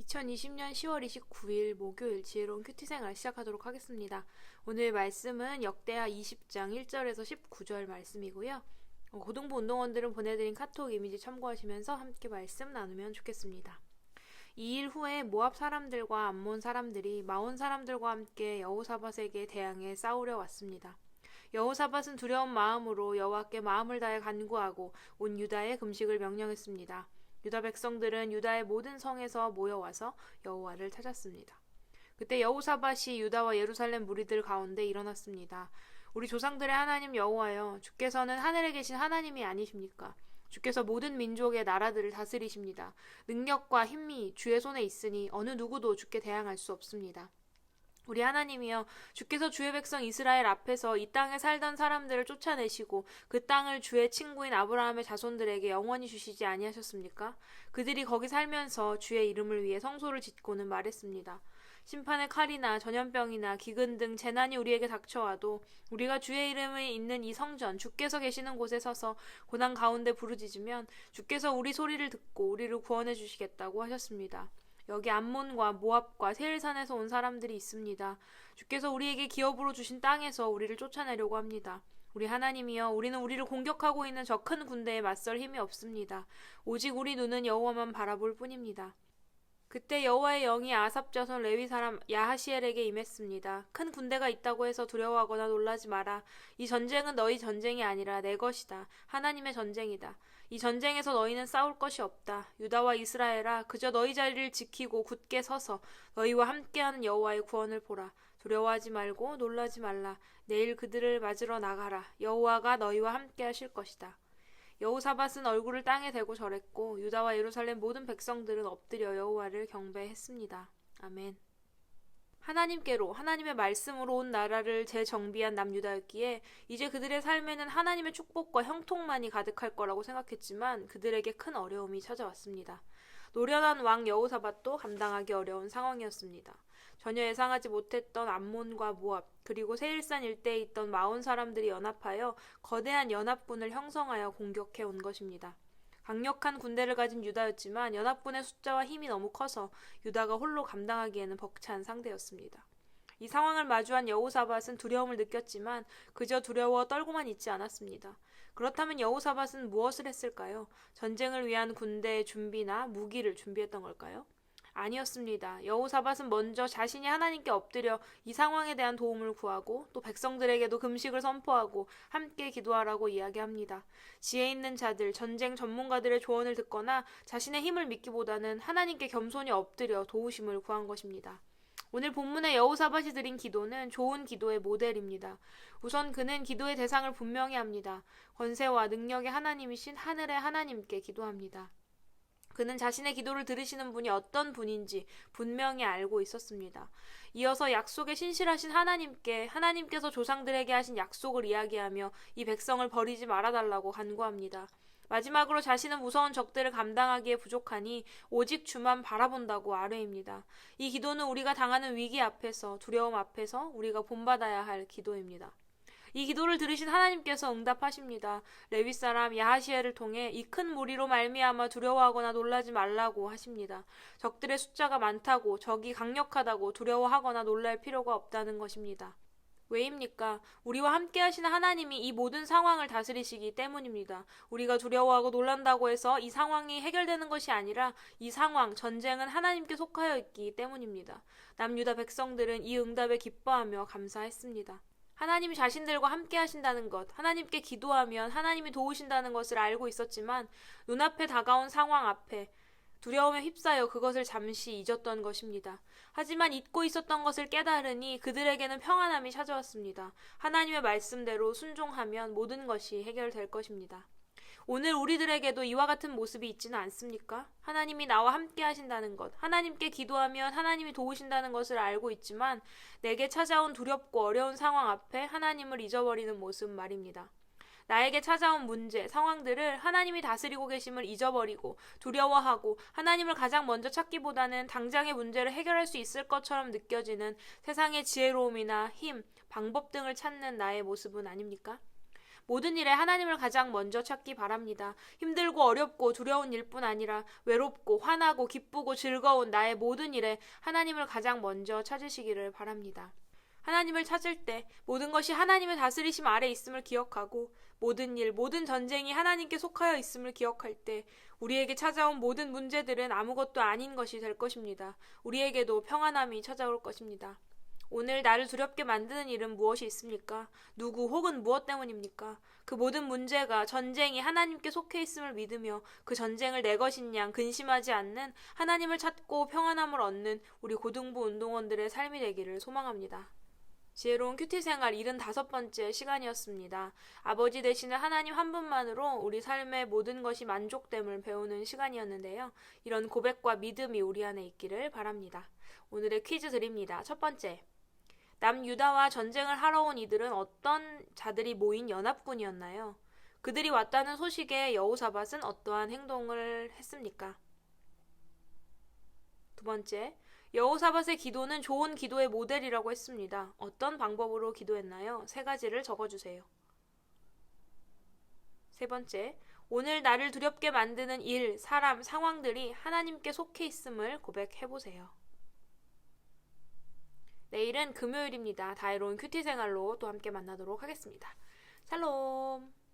2020년 10월 29일 목요일 지혜로운 큐티생활 시작하도록 하겠습니다. 오늘 말씀은 역대하 20장 1절에서 19절 말씀이고요. 고등부 운동원들은 보내드린 카톡 이미지 참고하시면서 함께 말씀 나누면 좋겠습니다. 2일 후에 모압 사람들과 암몬 사람들이 마온 사람들과 함께 여호사밧에게 대항해 싸우려 왔습니다. 여호사밧은 두려운 마음으로 여호와께 마음을 다해 간구하고 온 유다에 금식을 명령했습니다. 유다 백성들은 유다의 모든 성에서 모여와서 여호와를 찾았습니다. 그때 여호사밧이 유다와 예루살렘 무리들 가운데 일어났습니다. 우리 조상들의 하나님 여호와여, 주께서는 하늘에 계신 하나님이 아니십니까? 주께서 모든 민족의 나라들을 다스리십니다. 능력과 힘이 주의 손에 있으니 어느 누구도 주께 대항할 수 없습니다. 우리 하나님이여, 주께서 주의 백성 이스라엘 앞에서 이 땅에 살던 사람들을 쫓아내시고 그 땅을 주의 친구인 아브라함의 자손들에게 영원히 주시지 아니하셨습니까? 그들이 거기 살면서 주의 이름을 위해 성소를 짓고는 말했습니다. 심판의 칼이나 전염병이나 기근 등 재난이 우리에게 닥쳐와도 우리가 주의 이름이 있는 이 성전, 주께서 계시는 곳에 서서 고난 가운데 부르짖으면 주께서 우리 소리를 듣고 우리를 구원해 주시겠다고 하셨습니다. 여기 암몬과 모압과 세일산에서 온 사람들이 있습니다. 주께서 우리에게 기업으로 주신 땅에서 우리를 쫓아내려고 합니다. 우리 하나님이여, 우리는 우리를 공격하고 있는 저 큰 군대에 맞설 힘이 없습니다. 오직 우리 눈은 여호와만 바라볼 뿐입니다. 그때 여호와의 영이 아삽 자손 레위 사람 야하시엘에게 임했습니다. 큰 군대가 있다고 해서 두려워하거나 놀라지 마라. 이 전쟁은 너희 전쟁이 아니라 내 것이다. 하나님의 전쟁이다. 이 전쟁에서 너희는 싸울 것이 없다. 유다와 이스라엘아, 그저 너희 자리를 지키고 굳게 서서 너희와 함께하는 여호와의 구원을 보라. 두려워하지 말고 놀라지 말라. 내일 그들을 맞으러 나가라. 여호와가 너희와 함께하실 것이다. 여호사밧은 얼굴을 땅에 대고 절했고 유다와 예루살렘 모든 백성들은 엎드려 여호와를 경배했습니다. 아멘. 하나님께로, 하나님의 말씀으로 온 나라를 재정비한 남유다였기에 이제 그들의 삶에는 하나님의 축복과 형통만이 가득할 거라고 생각했지만 그들에게 큰 어려움이 찾아왔습니다. 노련한 왕 여호사밧도 감당하기 어려운 상황이었습니다. 전혀 예상하지 못했던 암몬과 모압, 그리고 세일산 일대에 있던 마온 사람들이 연합하여 거대한 연합군을 형성하여 공격해 온 것입니다. 강력한 군대를 가진 유다였지만 연합군의 숫자와 힘이 너무 커서 유다가 홀로 감당하기에는 벅찬 상대였습니다. 이 상황을 마주한 여호사밧은 두려움을 느꼈지만 그저 두려워 떨고만 있지 않았습니다. 그렇다면 여호사밧은 무엇을 했을까요? 전쟁을 위한 군대의 준비나 무기를 준비했던 걸까요? 아니었습니다. 여호사밧은 먼저 자신이 하나님께 엎드려 이 상황에 대한 도움을 구하고 또 백성들에게도 금식을 선포하고 함께 기도하라고 이야기합니다. 지혜 있는 자들, 전쟁 전문가들의 조언을 듣거나 자신의 힘을 믿기보다는 하나님께 겸손히 엎드려 도우심을 구한 것입니다. 오늘 본문의 여호사밧이 드린 기도는 좋은 기도의 모델입니다. 우선 그는 기도의 대상을 분명히 합니다. 권세와 능력의 하나님이신 하늘의 하나님께 기도합니다. 그는 자신의 기도를 들으시는 분이 어떤 분인지 분명히 알고 있었습니다. 이어서 약속에 신실하신 하나님께 하나님께서 조상들에게 하신 약속을 이야기하며 이 백성을 버리지 말아달라고 간구합니다. 마지막으로 자신은 무서운 적들을 감당하기에 부족하니 오직 주만 바라본다고 아뢰입니다. 이 기도는 우리가 당하는 위기 앞에서, 두려움 앞에서 우리가 본받아야 할 기도입니다. 이 기도를 들으신 하나님께서 응답하십니다. 레위 사람 야하시엘을 통해 이 큰 무리로 말미암아 두려워하거나 놀라지 말라고 하십니다. 적들의 숫자가 많다고, 적이 강력하다고 두려워하거나 놀랄 필요가 없다는 것입니다. 왜입니까? 우리와 함께 하시는 하나님이 이 모든 상황을 다스리시기 때문입니다. 우리가 두려워하고 놀란다고 해서 이 상황이 해결되는 것이 아니라 이 상황, 전쟁은 하나님께 속하여 있기 때문입니다. 남유다 백성들은 이 응답에 기뻐하며 감사했습니다. 하나님이 자신들과 함께 하신다는 것, 하나님께 기도하면 하나님이 도우신다는 것을 알고 있었지만 눈앞에 다가온 상황 앞에 두려움에 휩싸여 그것을 잠시 잊었던 것입니다. 하지만 잊고 있었던 것을 깨달으니 그들에게는 평안함이 찾아왔습니다. 하나님의 말씀대로 순종하면 모든 것이 해결될 것입니다. 오늘 우리들에게도 이와 같은 모습이 있지는 않습니까? 하나님이 나와 함께 하신다는 것, 하나님께 기도하면 하나님이 도우신다는 것을 알고 있지만 내게 찾아온 두렵고 어려운 상황 앞에 하나님을 잊어버리는 모습 말입니다. 나에게 찾아온 문제, 상황들을 하나님이 다스리고 계심을 잊어버리고 두려워하고 하나님을 가장 먼저 찾기보다는 당장의 문제를 해결할 수 있을 것처럼 느껴지는 세상의 지혜로움이나 힘, 방법 등을 찾는 나의 모습은 아닙니까? 모든 일에 하나님을 가장 먼저 찾기 바랍니다. 힘들고 어렵고 두려운 일뿐 아니라 외롭고 화나고 기쁘고 즐거운 나의 모든 일에 하나님을 가장 먼저 찾으시기를 바랍니다. 하나님을 찾을 때 모든 것이 하나님의 다스리심 아래 있음을 기억하고 모든 일, 모든 전쟁이 하나님께 속하여 있음을 기억할 때 우리에게 찾아온 모든 문제들은 아무것도 아닌 것이 될 것입니다. 우리에게도 평안함이 찾아올 것입니다. 오늘 나를 두렵게 만드는 일은 무엇이 있습니까? 누구 혹은 무엇 때문입니까? 그 모든 문제가 전쟁이 하나님께 속해 있음을 믿으며 그 전쟁을 내 것인 양 근심하지 않는 하나님을 찾고 평안함을 얻는 우리 고등부 운동원들의 삶이 되기를 소망합니다. 지혜로운 큐티 생활 75번째 시간이었습니다. 아버지 되시는 하나님 한 분만으로 우리 삶의 모든 것이 만족됨을 배우는 시간이었는데요. 이런 고백과 믿음이 우리 안에 있기를 바랍니다. 오늘의 퀴즈 드립니다. 첫 번째. 남유다와 전쟁을 하러 온 이들은 어떤 자들이 모인 연합군이었나요? 그들이 왔다는 소식에 여호사밧은 어떠한 행동을 했습니까? 두 번째. 여호사밧의 기도는 좋은 기도의 모델이라고 했습니다. 어떤 방법으로 기도했나요? 3가지를 적어주세요. 세 번째, 오늘 나를 두렵게 만드는 일, 사람, 상황들이 하나님께 속해 있음을 고백해보세요. 내일은 금요일입니다. 다혜로운 큐티 생활로 또 함께 만나도록 하겠습니다. 샬롬.